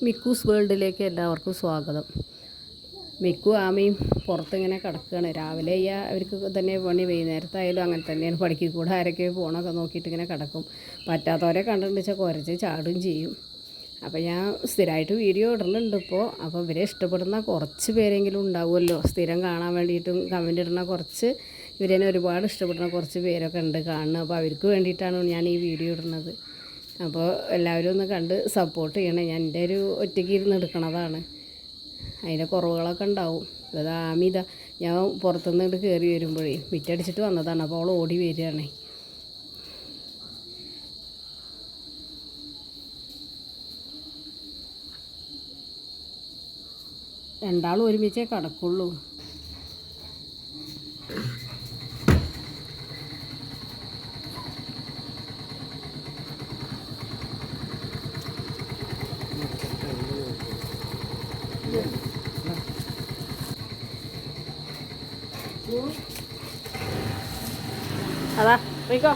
മിക്കൂസ് വേൾഡിലേക്ക് എല്ലാവർക്കും സ്വാഗതം. മിക്കു ആമയും പുറത്തിങ്ങനെ കിടക്കുകയാണ്. രാവിലെ അവർക്ക് തന്നെ പണി, വൈകുന്നേരത്തായാലും അങ്ങനെ തന്നെയാണ്. പണിക്ക് കൂടെ ആരൊക്കെ പോകണമൊക്കെ നോക്കിയിട്ട് ഇങ്ങനെ കിടക്കും. പറ്റാത്തവരെ കണ്ടിട്ട് വെച്ചാൽ കുറച്ച് ചാടും ചെയ്യും. അപ്പോൾ ഞാൻ സ്ഥിരമായിട്ട് വീഡിയോ ഇടുന്നുണ്ട് ഇപ്പോൾ. അപ്പോൾ ഇവരെ ഇഷ്ടപ്പെടുന്ന കുറച്ച് പേരെങ്കിലും ഉണ്ടാവുമല്ലോ, സ്ഥിരം കാണാൻ വേണ്ടിയിട്ടും കമൻ്റ് ഇടുന്ന കുറച്ച്, ഇവരെന്നെ ഒരുപാട് ഇഷ്ടപ്പെടുന്ന കുറച്ച് പേരൊക്കെ ഉണ്ട് കാണുന്നത്. അപ്പോൾ അവർക്ക് വേണ്ടിയിട്ടാണ് ഞാൻ ഈ വീഡിയോ ഇടുന്നത്. അപ്പോൾ എല്ലാവരും ഒന്ന് കണ്ട് സപ്പോർട്ട് ചെയ്യണേ. ഞാൻ എൻ്റെ ഒരു ഒറ്റയ്ക്ക് ഇരുന്ന് എടുക്കണതാണ്, അതിൻ്റെ കുറവുകളൊക്കെ ഉണ്ടാവും. അത് ആമിത ഞാൻ പുറത്തുനിന്ന് കയറി വരുമ്പോഴേ മിറ്റടിച്ചിട്ട് വന്നതാണ്. അപ്പോൾ അവൾ ഓടി വരികയാണേ. രണ്ടാളും ഒരുമിച്ചേ കിടക്കുള്ളൂ. അതാ പോയിക്കോ.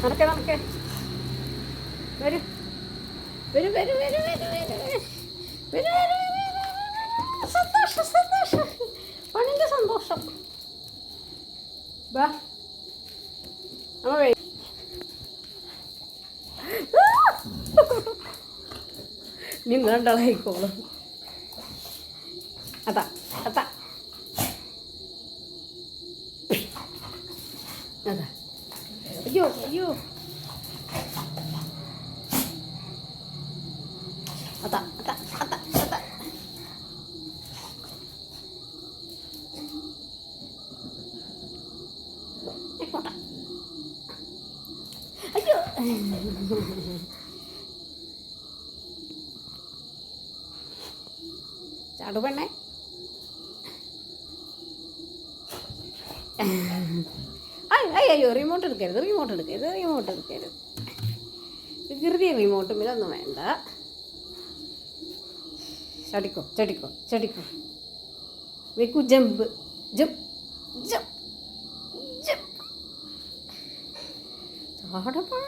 നടക്കേ നടക്കേ, വരൂ വരൂ വരൂ വരൂ വരൂ വരൂ വരൂ വരൂ. സന്തോഷം സന്തോഷം, പണിൻ്റെ സന്തോഷം. ബാ അമ്മ വേ. നിങ്ങളുണ്ടായിക്കോളും. അതാ അതാ അതാ. അയ്യോ അയ്യോ, അതാ അതാ അതാ അതാ. അയ്യോ ചാടു പെണ്ണേ. അയ്യോ റിമോട്ട് എടുക്കരുത്, റിമോട്ട് എടുക്കരുത്, റിമോട്ട് എടുക്കരുത്. വികൃതി റിമോട്ടുമില്ലൊന്നും വേണ്ട. ചടിക്കോ ചടിക്കോ ചടിക്കോ. വെക്കു ജമ്പ് ജമ്പ് ജമ്പ് ജമ്പ്. ചാടപ്പാ.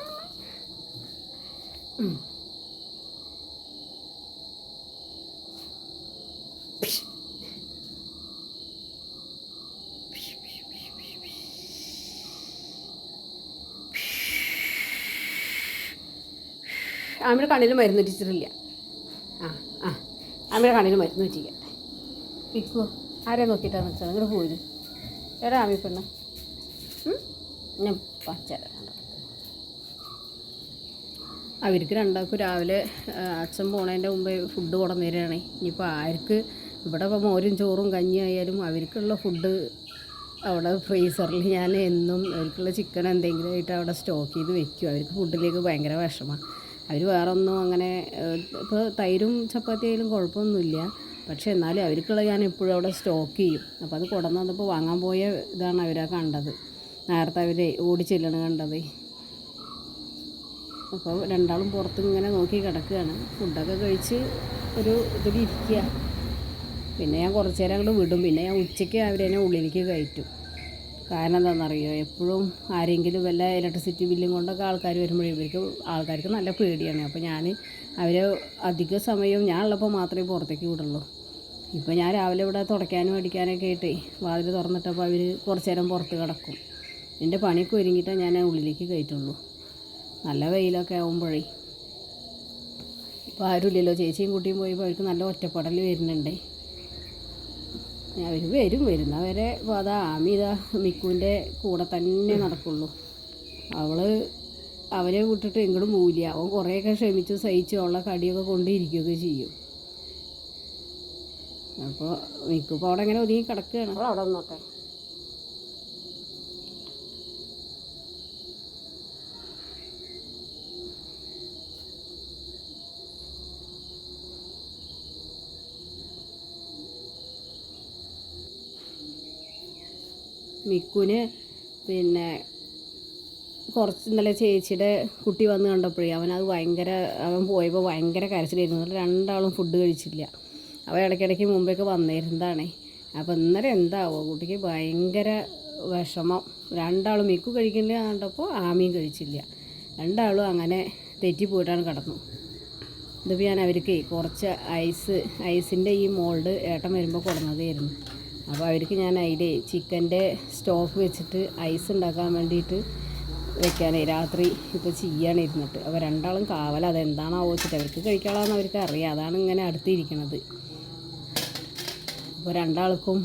ആമിയുടെ കണ്ണിൽ മരുന്ന് വെച്ചിട്ടില്ല. ആ ആ, ആമിയുടെ കണ്ണിൽ മരുന്ന് വെച്ചിരിക്കട്ടെ. പിക്കോ ആരെ നോക്കിയിട്ടാണ് വെച്ചാൽ ഇങ്ങോട്ട് പോരും. എടാ ആമി പെണ്ണ്, ഞാൻ പച്ചര. അവർക്ക് രണ്ടാൾക്കും രാവിലെ അച്ഛൻ പോണതിൻ്റെ മുമ്പേ ഫുഡ് കൊണ്ടുവന്നിരാണേ. ഇനിയിപ്പോൾ ആർക്ക് ഇവിടെ ഇപ്പോൾ മോരും ചോറും കഞ്ഞി ആയാലും അവർക്കുള്ള ഫുഡ് അവിടെ ഫ്രീസറിൽ ഞാൻ എന്നും അവർക്കുള്ള ചിക്കൻ എന്തെങ്കിലും ആയിട്ട് അവിടെ സ്റ്റോക്ക് ചെയ്ത് വെക്കും. അവർക്ക് ഫുഡിലേക്ക് ഭയങ്കര വിഷമമാണ്. അവർ വേറെ ഒന്നും അങ്ങനെ ഇപ്പോൾ തൈരും ചപ്പാത്തി ആയാലും കുഴപ്പമൊന്നുമില്ല. പക്ഷേ എന്നാലും അവർക്കുള്ള ഞാൻ എപ്പോഴും അവിടെ സ്റ്റോക്ക് ചെയ്യും. അപ്പോൾ അത് കൊണ്ടുവന്ന് വന്നപ്പോൾ വാങ്ങാൻ പോയ ഇതാണ് അവരാ കണ്ടത്. നേരത്തെ അവർ ഓടി ചെല്ലണം കണ്ടത്. അപ്പോൾ രണ്ടാളും പുറത്ത് ഇങ്ങനെ നോക്കി കിടക്കുകയാണ്. ഫുഡൊക്കെ കഴിച്ച് ഒരു ഇതിലിരിക്കുക. പിന്നെ ഞാൻ കുറച്ച് നേരം അങ്ങോട്ട് വിടും. പിന്നെ ഞാൻ ഉച്ചയ്ക്ക് അവരെന്നെ ഉള്ളിലേക്ക് കയറ്റും. കാരണം എന്താണെന്നറിയോ, എപ്പോഴും ആരെങ്കിലും വല്ല ഇലക്ട്രിസിറ്റി ബില്ലും കൊണ്ടൊക്കെ ആൾക്കാർ വരുമ്പോഴേ ആൾക്കാർക്ക് നല്ല പേടിയാണ്. അപ്പോൾ ഞാൻ അവരെ അധിക സമയവും ഞാൻ ഉള്ളപ്പോൾ മാത്രമേ പുറത്തേക്ക് വിടുള്ളൂ. ഇപ്പോൾ ഞാൻ രാവിലെ ഇവിടെ തുടയ്ക്കാനും അടിക്കാനൊക്കെ ആയിട്ടേ വാതിൽ തുറന്നിട്ടപ്പോൾ അവർ കുറച്ച് നേരം പുറത്ത് കിടക്കും. എൻ്റെ പണിയൊക്കെ ഒരുങ്ങിയിട്ടാണ് ഞാൻ ഉള്ളിലേക്ക് കയറ്റുള്ളൂ. നല്ല വെയിലൊക്കെ ആകുമ്പോഴേ. ഇപ്പോൾ ആരുമില്ലല്ലോ, ചേച്ചിയും കുട്ടിയും പോയപ്പോൾ അവർക്ക് നല്ല ഒറ്റപ്പെടൽ വരുന്നുണ്ടേ. അവർ വരുന്നവരെ അതാ ആമി ഇതാ മിക്കുവിൻ്റെ കൂടെ തന്നെ നടക്കുള്ളൂ. അവരെ വിട്ടിട്ട് എങ്ങോട്ടും പോവില്ല. അവൻ കുറേയൊക്കെ ക്ഷമിച്ച് സഹിച്ച് ഉള്ള കടിയൊക്കെ കൊണ്ടിരിക്കുകയൊക്കെ ചെയ്യും. അപ്പോൾ മിക്കുപ്പോൾ അവിടെ ഇങ്ങനെ ഒതുങ്ങി കിടക്കുകയാണ്. അപ്പോൾ അവിടെ വന്നോട്ടെ. മിക്കുവിന് പിന്നെ കുറച്ച് ഇന്നലെ ചേച്ചിയുടെ കുട്ടി വന്ന് കണ്ടപ്പോഴേ അവൻ പോയപ്പോൾ ഭയങ്കര കരച്ചിലായിരുന്നു. രണ്ടാളും ഫുഡ് കഴിച്ചില്ല. അവൻ ഇടയ്ക്കിടയ്ക്ക് മുമ്പേയൊക്കെ വന്നിരുന്നതാണേ. അപ്പോൾ ഇന്നലെ എന്താവോ കുട്ടിക്ക് ഭയങ്കര വിഷമം. രണ്ടാളും മിക്കു കഴിക്കില്ല കണ്ടപ്പോൾ ആമിയും കഴിച്ചില്ല. രണ്ടാളും അങ്ങനെ തെറ്റിപ്പോയിട്ടാണ് കിടന്നു. ഇതിപ്പോൾ ഞാൻ അവർക്ക് കുറച്ച് ഐസിൻ്റെ ഈ മോൾഡ് ഏട്ടൻ വരുമ്പോൾ കൊടുന്നതായിരുന്നു. അപ്പോൾ അവർക്ക് ഞാൻ അതിൽ ചിക്കൻ്റെ സ്റ്റോക്ക് വെച്ചിട്ട് ഐസ് ഉണ്ടാക്കാൻ വേണ്ടിയിട്ട് വെക്കാനേ രാത്രി ഇപ്പോൾ ചെയ്യാണ് ഇരുന്നിട്ട്. അപ്പോൾ രണ്ടാളും കാവല അതെന്താണോ വെച്ചിട്ട് അവർക്ക് കഴിക്കാമെന്ന് അവർക്ക് അറിയാം. അതാണ് ഇങ്ങനെ അടുത്തിരിക്കണത്. അപ്പോൾ രണ്ടാൾക്കും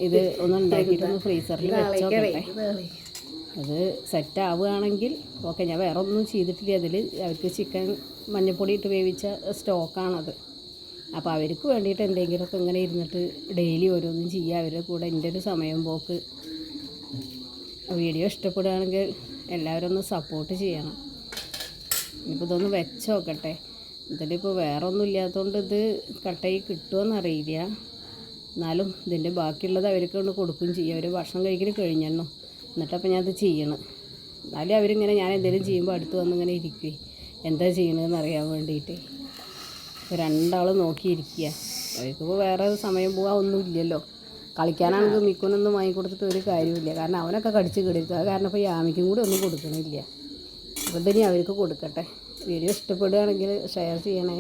ഇത് ഒന്ന് ഉണ്ടാക്കിയിട്ടൊന്ന് ഫ്രീസറിൽ വെച്ചോക്കട്ടെ. അത് സെറ്റ് ആവുകയാണെങ്കിൽ ഓക്കെ. ഞാൻ വേറെ ഒന്നും ചെയ്തിട്ടില്ല. അതിൽ അവർക്ക് ചിക്കൻ മഞ്ഞൾപ്പൊടി ഇട്ട് വേവിച്ച സ്റ്റോക്കാണത്. അപ്പോൾ അവർക്ക് വേണ്ടിയിട്ട് എന്തെങ്കിലുമൊക്കെ ഇങ്ങനെ ഇരുന്നിട്ട് ഡെയിലി ഓരോന്നും ചെയ്യുക. അവരുടെ കൂടെ എൻ്റെ ഒരു സമയം പോക്ക്. വീഡിയോ ഇഷ്ടപ്പെടുകയാണെങ്കിൽ എല്ലാവരും ഒന്ന് സപ്പോർട്ട് ചെയ്യണം. ഇനിയിപ്പോൾ ഇതൊന്ന് വെച്ച് നോക്കട്ടെ. ഇതിലിപ്പോൾ വേറെ ഒന്നും ഇല്ലാത്തതുകൊണ്ട് ഇത് കട്ടായി കിട്ടുമോയെന്നറിയില്ല. എന്നാലും ഇതിൻ്റെ ബാക്കിയുള്ളത് അവർക്ക് കൊണ്ട് കൊടുക്കുകയും ചെയ്യും. അവർ ഭക്ഷണം കഴിക്കൽ കഴിഞ്ഞെണ്ണോ എന്നിട്ടപ്പോൾ ഞാനത് ചെയ്യണം. എന്നാലും അവരിങ്ങനെ ഞാൻ എന്തെങ്കിലും ചെയ്യുമ്പോൾ അടുത്ത് വന്നിങ്ങനെ ഇരിക്കുകയും എന്താ ചെയ്യണതെന്ന് അറിയാൻ വേണ്ടിയിട്ട്. രണ്ടാളും നോക്കിയിരിക്കുക. അവർക്കിപ്പോൾ വേറെ സമയം പോകാൻ ഒന്നും ഇല്ലല്ലോ. കളിക്കാനാണെങ്കിൽ മിക്കുനൊന്നും വാങ്ങിക്കൊടുത്തിട്ട് ഒരു കാര്യമില്ല. കാരണം അവനൊക്കെ കടിച്ച് കിടക്കുക. അത് കാരണം ഇപ്പോൾ യാമിക്കും കൂടി ഒന്നും കൊടുക്കണില്ല. അപ്പോൾ ഇതിനി അവർക്ക് കൊടുക്കട്ടെ. വീഡിയോ ഇഷ്ടപ്പെടുകയാണെങ്കിൽ ഷെയർ ചെയ്യണേ.